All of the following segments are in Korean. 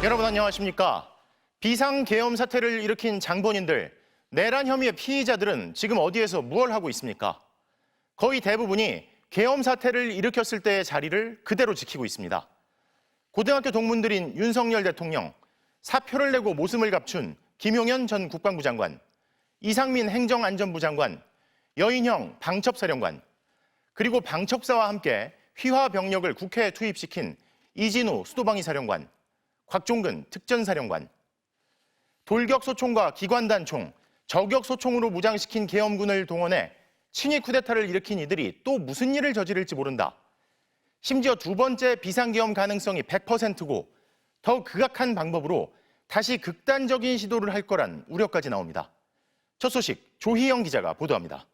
여러분 안녕하십니까? 비상계엄 사태를 일으킨 장본인들, 내란 혐의의 피의자들은 지금 어디에서 무엇을 하고 있습니까? 거의 대부분이 계엄 사태를 일으켰을 때의 자리를 그대로 지키고 있습니다. 고등학교 동문들인 윤석열 대통령, 사표를 내고 모습을 감춘 김용현 전 국방부 장관, 이상민 행정안전부 장관, 여인형 방첩사령관, 그리고 방첩사와 함께 휘하 병력을 국회에 투입시킨 이진우 수도방위 사령관, 곽종근 특전사령관, 돌격소총과 기관단총, 저격소총으로 무장시킨 계엄군을 동원해 친위 쿠데타를 일으킨 이들이 또 무슨 일을 저지를지 모른다. 심지어 두 번째 비상계엄 가능성이 100%고 더 극악한 방법으로 다시 극단적인 시도를 할 거란 우려까지 나옵니다. 첫 소식 조희영 기자가 보도합니다.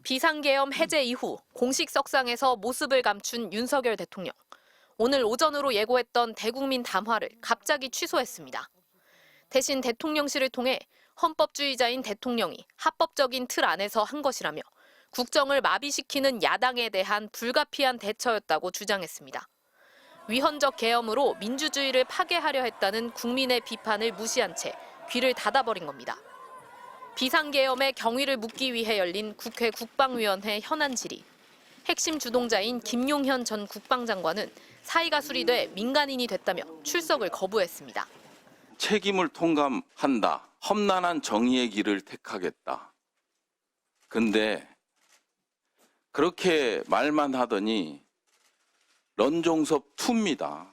비상계엄 해제 이후 공식 석상에서 모습을 감춘 윤석열 대통령. 오늘 오전으로 예고했던 대국민 담화를 갑자기 취소했습니다. 대신 대통령실을 통해 헌법주의자인 대통령이 합법적인 틀 안에서 한 것이라며 국정을 마비시키는 야당에 대한 불가피한 대처였다고 주장했습니다. 위헌적 계엄으로 민주주의를 파괴하려 했다는 국민의 비판을 무시한 채 귀를 닫아버린 겁니다. 비상계엄의 경위를 묻기 위해 열린 국회 국방위원회 현안 질의. 핵심 주동자인 김용현 전 국방장관은 사의가 수리돼 민간인이 됐다며 출석을 거부했습니다. 책임을 통감한다. 험난한 정의의 길을 택하겠다. 근데 그렇게 말만 하더니 런종섭 2입니다.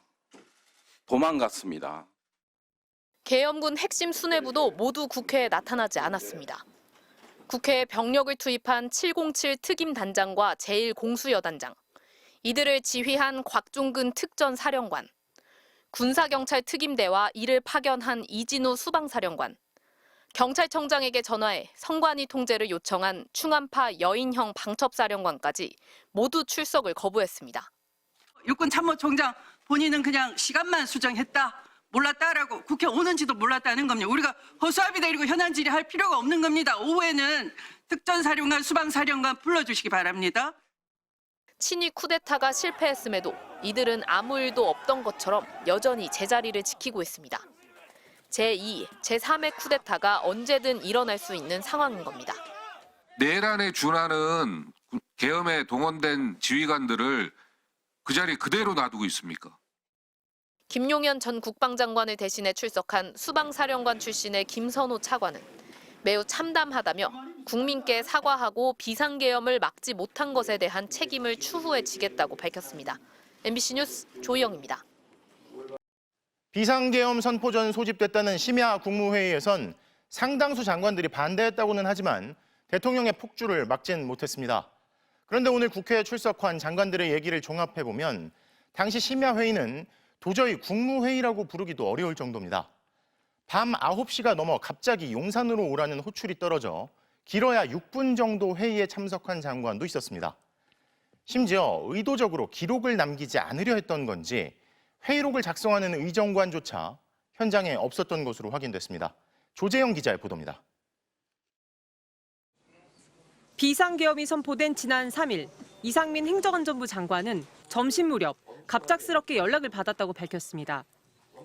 도망갔습니다. 계엄군 핵심 수뇌부도 모두 국회에 나타나지 않았습니다. 국회에 병력을 투입한 707 특임단장과 제1공수여단장, 이들을 지휘한 곽종근 특전사령관, 군사경찰 특임대와 이를 파견한 이진우 수방사령관, 경찰청장에게 전화해 선관위 통제를 요청한 충암파 여인형 방첩사령관까지 모두 출석을 거부했습니다. 육군참모총장 본인은 그냥 시간만 수정했다. 몰랐다라고 국회 오는지도 몰랐다는 겁니다. 우리가 허수아비 데리고 현안 질의할 필요가 없는 겁니다. 오후에는 특전사령관, 수방사령관 불러주시기 바랍니다. 친위 쿠데타가 실패했음에도 이들은 아무 일도 없던 것처럼 여전히 제자리를 지키고 있습니다. 제2, 제3의 쿠데타가 언제든 일어날 수 있는 상황인 겁니다. 내란에 준하는 계엄에 동원된 지휘관들을 그 자리 그대로 놔두고 있습니까? 김용현 전 국방장관을 대신해 출석한 수방사령관 출신의 김선호 차관은 매우 참담하다며 국민께 사과하고 비상계엄을 막지 못한 것에 대한 책임을 추후에 지겠다고 밝혔습니다. MBC 뉴스 조희영입니다. 비상계엄 선포 전 소집됐다는 심야 국무회의에선 상당수 장관들이 반대했다고는 하지만 대통령의 폭주를 막진 못했습니다. 그런데 오늘 국회에 출석한 장관들의 얘기를 종합해보면 당시 심야 회의는 도저히 국무회의라고 부르기도 어려울 정도입니다. 밤 9시가 넘어 갑자기 용산으로 오라는 호출이 떨어져 길어야 6분 정도 회의에 참석한 장관도 있었습니다. 심지어 의도적으로 기록을 남기지 않으려 했던 건지 회의록을 작성하는 의정관조차 현장에 없었던 것으로 확인됐습니다. 조재영 기자의 보도입니다. 비상계엄이 선포된 지난 3일, 이상민 행정안전부 장관은 점심 무렵 갑작스럽게 연락을 받았다고 밝혔습니다.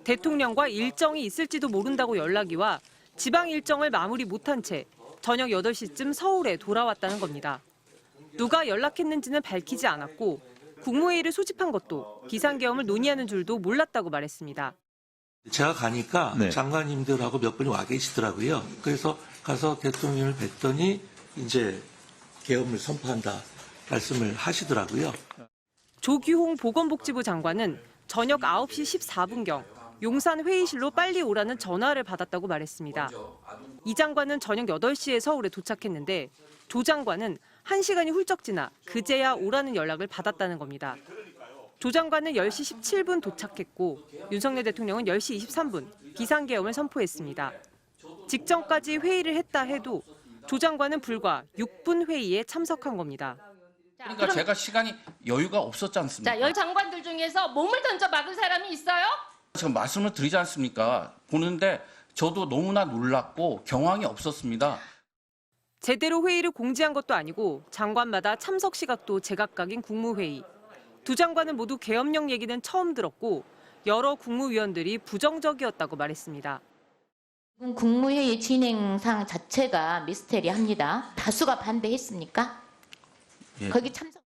대통령과 일정이 있을지도 모른다고 연락이 와 지방 일정을 마무리 못한 채 저녁 8시쯤 서울에 돌아왔다는 겁니다. 누가 연락했는지는 밝히지 않았고 국무회의를 소집한 것도 비상계엄을 논의하는 줄도 몰랐다고 말했습니다. 제가 가니까 장관님들하고 몇 분이 와 계시더라고요. 그래서 가서 대통령을 뵀더니 이제 계엄을 선포한다 말씀을 하시더라고요. 조규홍 보건복지부 장관은 저녁 9시 14분경 용산 회의실로 빨리 오라는 전화를 받았다고 말했습니다. 이 장관은 저녁 8시에 서울에 도착했는데 조 장관은 1시간이 훌쩍 지나 그제야 오라는 연락을 받았다는 겁니다. 조 장관은 10시 17분 도착했고 윤석열 대통령은 10시 23분 비상계엄을 선포했습니다. 직전까지 회의를 했다 해도 조 장관은 불과 6분 회의에 참석한 겁니다. 그러니까 제가 시간이 여유가 없었지 않습니까? 자, 열 장관들 중에서 몸을 던져 막은 사람이 있어요? 제가 말씀을 드리지 않습니까? 보는데 저도 너무나 놀랐고 경황이 없었습니다. 제대로 회의를 공지한 것도 아니고 장관마다 참석 시각도 제각각인 국무회의. 두 장관은 모두 계엄령 얘기는 처음 들었고 여러 국무위원들이 부정적이었다고 말했습니다. 국무회의 진행상 자체가 미스테리합니다. 다수가 반대했습니까? 거기 참석.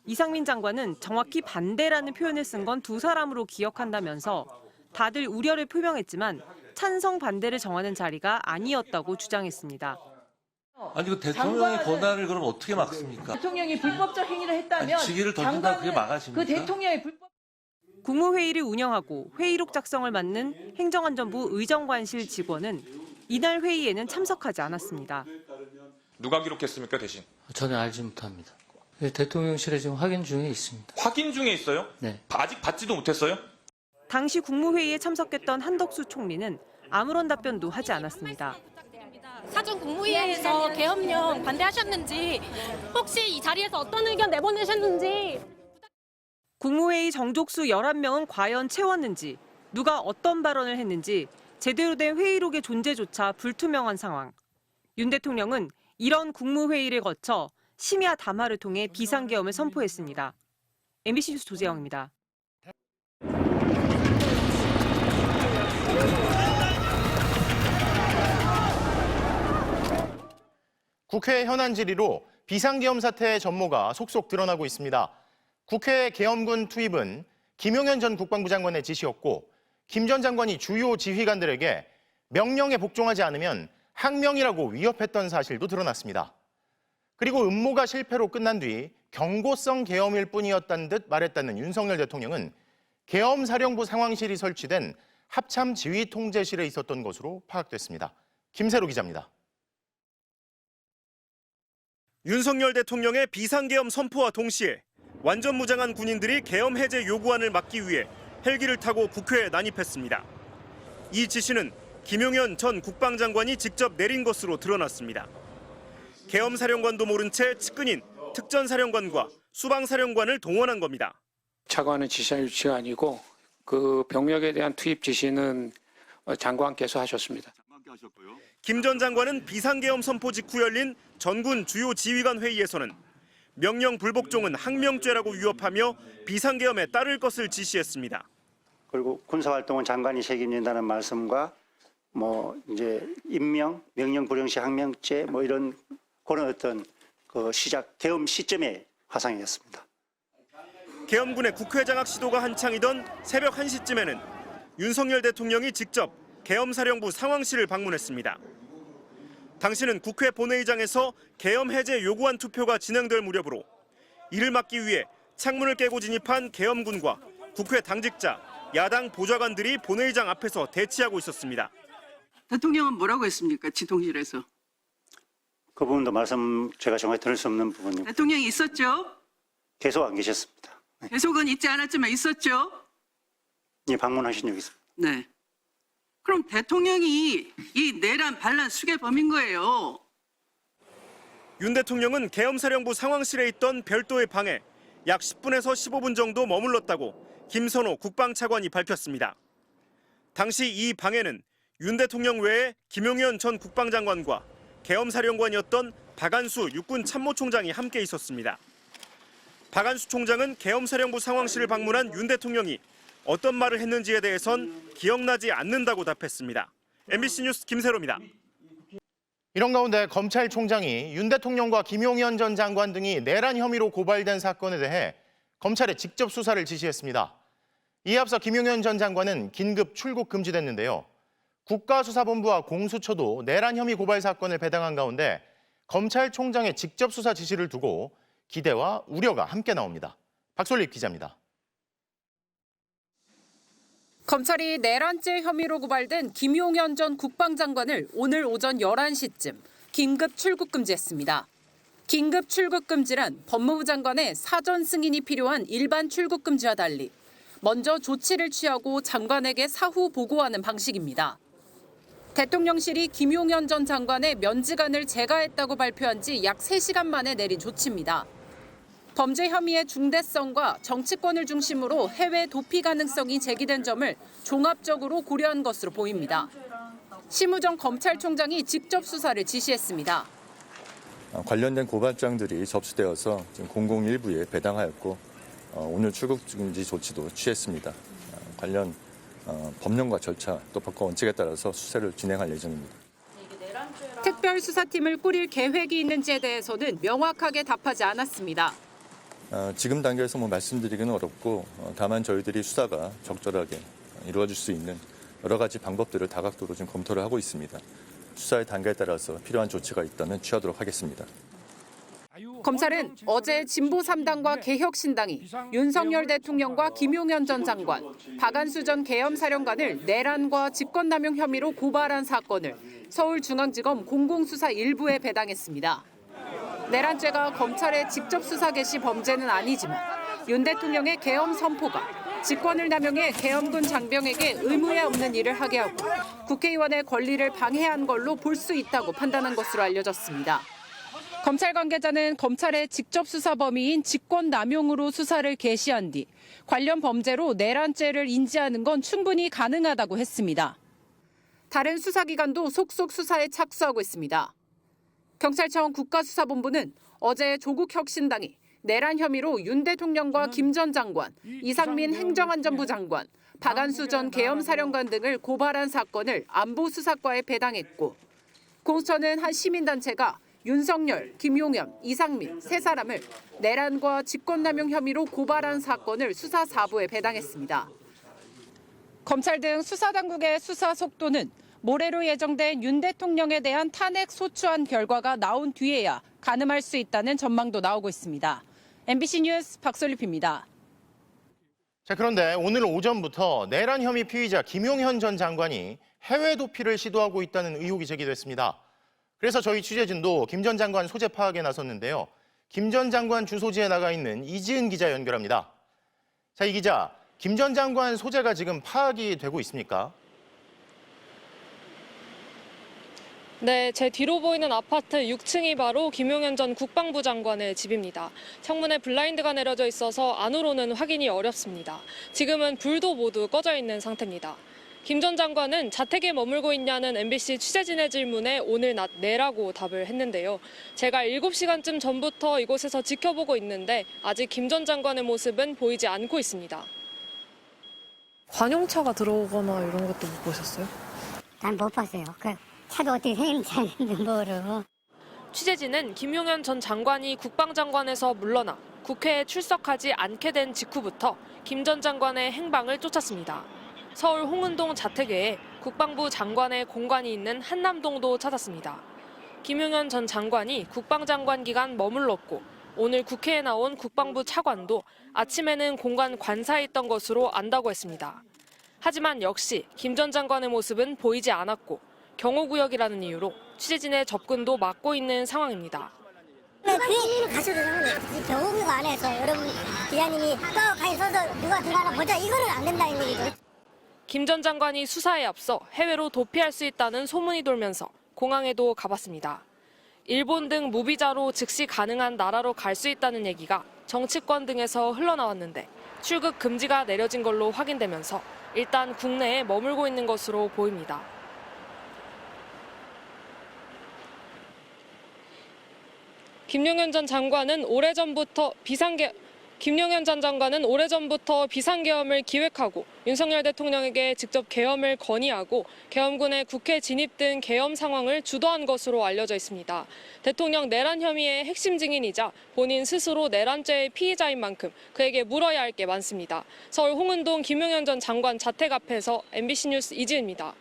이상민 장관은 정확히 반대라는 표현을 쓴 건 두 사람으로 기억한다면서 다들 우려를 표명했지만 찬성 반대를 정하는 자리가 아니었다고 주장했습니다. 아니 그 대통령의 권한을 그럼 어떻게 막습니까? 대통령이 불법적 행위를 했다면 직위를 던진다고 그게 막아집니까? 그 대통령의 불법 국무회의를 운영하고 회의록 작성을 맡는 행정안전부 의정관실 직원은 이날 회의에는 참석하지 않았습니다. 누가 기록했습니까, 대신? 저는 알지 못합니다. 대통령실에 지금 확인 중에 있습니다. 확인 중에 있어요? 네. 아직 받지도 못했어요? 당시 국무회의에 참석했던 한덕수 총리는 아무런 답변도 하지 않았습니다. 사전 국무회의에서 계엄령 반대하셨는지, 혹시 이 자리에서 어떤 의견 내보내셨는지. 국무회의 정족수 11명은 과연 채웠는지, 누가 어떤 발언을 했는지 제대로 된 회의록의 존재조차 불투명한 상황. 윤 대통령은 이런 국무회의를 거쳐 심야 담화를 통해 비상계엄을 선포했습니다. MBC 뉴스 조재영입니다. 국회 현안 질의로 비상계엄 사태의 전모가 속속 드러나고 있습니다. 국회 계엄군 투입은 김용현 전 국방부 장관의 지시였고 김 전 장관이 주요 지휘관들에게 명령에 복종하지 않으면 항명이라고 위협했던 사실도 드러났습니다. 그리고 음모가 실패로 끝난 뒤 경고성 계엄일 뿐이었다는 듯 말했다는 윤석열 대통령은 계엄사령부 상황실이 설치된 합참지휘통제실에 있었던 것으로 파악됐습니다. 김세로 기자입니다. 윤석열 대통령의 비상계엄 선포와 동시에 완전 무장한 군인들이 계엄 해제 요구안을 막기 위해 헬기를 타고 국회에 난입했습니다. 이 지시는 김용현 전 국방장관이 직접 내린 것으로 드러났습니다. 계엄사령관도 모른 채 측근인 특전사령관과 수방사령관을 동원한 겁니다. 차관은 지시한 유치가 아니고 그 병력에 대한 투입 지시는 장관께서 하셨습니다. 김 전 장관은 비상계엄 선포 직후 열린 전군 주요 지휘관 회의에서는 명령 불복종은 항명죄라고 위협하며 비상계엄에 따를 것을 지시했습니다. 그리고 군사활동은 장관이 책임진다는 말씀과 이제 임명, 명령 불용 시 항명죄 이런 그런 어떤 그 시작 계엄 시점의 화상이었습니다. 계엄군의 국회 장악 시도가 한창이던 새벽 1시쯤에는 윤석열 대통령이 직접 계엄사령부 상황실을 방문했습니다. 당시는 국회 본회의장에서 계엄 해제 요구안 투표가 진행될 무렵으로 이를 막기 위해 창문을 깨고 진입한 계엄군과 국회 당직자, 야당 보좌관들이 본회의장 앞에서 대치하고 있었습니다. 대통령은 뭐라고 했습니까? 지통실에서. 그 부분도 말씀 제가 정확히 들을 수 없는 부분입니다. 대통령이 있었죠? 계속 안 계셨습니다. 네. 계속은 있지 않았지만 있었죠? 예, 방문하신 적이 있습니다. 네. 그럼 대통령이 이 내란 반란 수괴범인 거예요. 윤 대통령은 계엄사령부 상황실에 있던 별도의 방에 약 10분에서 15분 정도 머물렀다고 김선호 국방차관이 밝혔습니다. 당시 이 방에는 윤 대통령 외에 김용현 전 국방장관과 계엄사령관이었던 박안수 육군참모총장이 함께 있었습니다. 박안수 총장은 계엄사령부 상황실을 방문한 윤 대통령이 어떤 말을 했는지에 대해선 기억나지 않는다고 답했습니다. MBC 뉴스 김세로입니다. 이런 가운데 검찰총장이 윤 대통령과 김용현 전 장관 등이 내란 혐의로 고발된 사건에 대해 검찰에 직접 수사를 지시했습니다. 이에 앞서 김용현 전 장관은 긴급 출국 금지됐는데요. 국가수사본부와 공수처도 내란 혐의 고발 사건을 배당한 가운데 검찰총장의 직접 수사 지시를 두고 기대와 우려가 함께 나옵니다. 박솔립 기자입니다. 검찰이 내란죄 혐의로 고발된 김용현 전 국방장관을 오늘 오전 11시쯤 긴급 출국 금지했습니다. 긴급 출국 금지란 법무부 장관의 사전 승인이 필요한 일반 출국 금지와 달리 먼저 조치를 취하고 장관에게 사후 보고하는 방식입니다. 대통령실이 김용현 전 장관의 면직안을 제거했다고 발표한 지 약 3시간 만에 내린 조치입니다. 범죄 혐의의 중대성과 정치권을 중심으로 해외 도피 가능성이 제기된 점을 종합적으로 고려한 것으로 보입니다. 심우정 검찰총장이 직접 수사를 지시했습니다. 관련된 고발장들이 접수되어서 지금 공공일부에 배당하였고 오늘 출국 금지 조치도 취했습니다. 관련 법령과 절차 또 법과 원칙에 따라서 수사를 진행할 예정입니다. 특별수사팀을 꾸릴 계획이 있는지에 대해서는 명확하게 답하지 않았습니다. 지금 단계에서 말씀드리기는 어렵고 다만 저희들이 수사가 적절하게 이루어질 수 있는 여러 가지 방법들을 다각도로 지금 검토를 하고 있습니다. 수사의 단계에 따라서 필요한 조치가 있다면 취하도록 하겠습니다. 검찰은 어제 진보 3당과 개혁신당이 윤석열 대통령과 김용현 전 장관, 박안수 전 계엄사령관을 내란과 직권남용 혐의로 고발한 사건을 서울중앙지검 공공수사 1부에 배당했습니다. 내란죄가 검찰의 직접 수사 개시 범죄는 아니지만 윤 대통령의 계엄 선포가 직권을 남용해 계엄군 장병에게 의무에 없는 일을 하게 하고 국회의원의 권리를 방해한 걸로 볼 수 있다고 판단한 것으로 알려졌습니다. 검찰 관계자는 검찰의 직접 수사 범위인 직권남용으로 수사를 개시한 뒤 관련 범죄로 내란죄를 인지하는 건 충분히 가능하다고 했습니다. 다른 수사기관도 속속 수사에 착수하고 있습니다. 경찰청 국가수사본부는 어제 조국혁신당이 내란 혐의로 윤 대통령과 김 전 장관, 이상민 행정안전부 장관, 박안수 전 계엄사령관 등을 고발한 사건을 안보수사과에 배당했고 공수처는 한 시민단체가 윤석열, 김용현, 이상민 세 사람을 내란과 직권남용 혐의로 고발한 사건을 수사 4부에 배당했습니다. 검찰 등 수사당국의 수사 속도는 모레로 예정된 윤 대통령에 대한 탄핵 소추안 결과가 나온 뒤에야 가늠할 수 있다는 전망도 나오고 있습니다. MBC 뉴스 박솔립입니다. 자, 그런데 오늘 오전부터 내란 혐의 피의자 김용현 전 장관이 해외 도피를 시도하고 있다는 의혹이 제기됐습니다. 그래서 저희 취재진도 김 전 장관 소재 파악에 나섰는데요. 김 전 장관 주소지에 나가 있는 이지은 기자 연결합니다. 자, 이 기자, 김 전 장관 소재가 지금 파악이 되고 있습니까? 네, 제 뒤로 보이는 아파트 6층이 바로 김용현 전 국방부 장관의 집입니다. 창문에 블라인드가 내려져 있어서 안으로는 확인이 어렵습니다. 지금은 불도 모두 꺼져 있는 상태입니다. 김 전 장관은 자택에 머물고 있냐는 MBC 취재진의 질문에 오늘 낮 내라고 답을 했는데요. 제가 7시간쯤 전부터 이곳에서 지켜보고 있는데 아직 김 전 장관의 모습은 보이지 않고 있습니다. 관용차가 들어오거나 이런 것도 못 보셨어요? 난 못 봤어요. 그 차도 어떻게 생긴지 모르고. 취재진은 김용현 전 장관이 국방장관에서 물러나 국회에 출석하지 않게 된 직후부터 김 전 장관의 행방을 쫓았습니다. 서울 홍은동 자택에 국방부 장관의 공관이 있는 한남동도 찾았습니다. 김용현 전 장관이 국방장관 기간 머물렀고 오늘 국회에 나온 국방부 차관도 아침에는 공관 관사에 있던 것으로 안다고 했습니다. 하지만 역시 김 전 장관의 모습은 보이지 않았고 경호구역이라는 이유로 취재진의 접근도 막고 있는 상황입니다. 그게 가셔도 경호구역 안에서 여러분 기자님이 가까이 서서 누가 들어가나 보자 이거는 안 된다는 얘기죠. 김 전 장관이 수사에 앞서 해외로 도피할 수 있다는 소문이 돌면서 공항에도 가봤습니다. 일본 등 무비자로 즉시 가능한 나라로 갈 수 있다는 얘기가 정치권 등에서 흘러나왔는데 출국 금지가 내려진 걸로 확인되면서 일단 국내에 머물고 있는 것으로 보입니다. 김용현 전 장관은 오래전부터 비상계엄을 기획하고 윤석열 대통령에게 직접 계엄을 건의하고 계엄군의 국회 진입 등 계엄 상황을 주도한 것으로 알려져 있습니다. 대통령 내란 혐의의 핵심 증인이자 본인 스스로 내란죄의 피의자인 만큼 그에게 물어야 할 게 많습니다. 서울 홍은동 김용현 전 장관 자택 앞에서 MBC 뉴스 이지은입니다.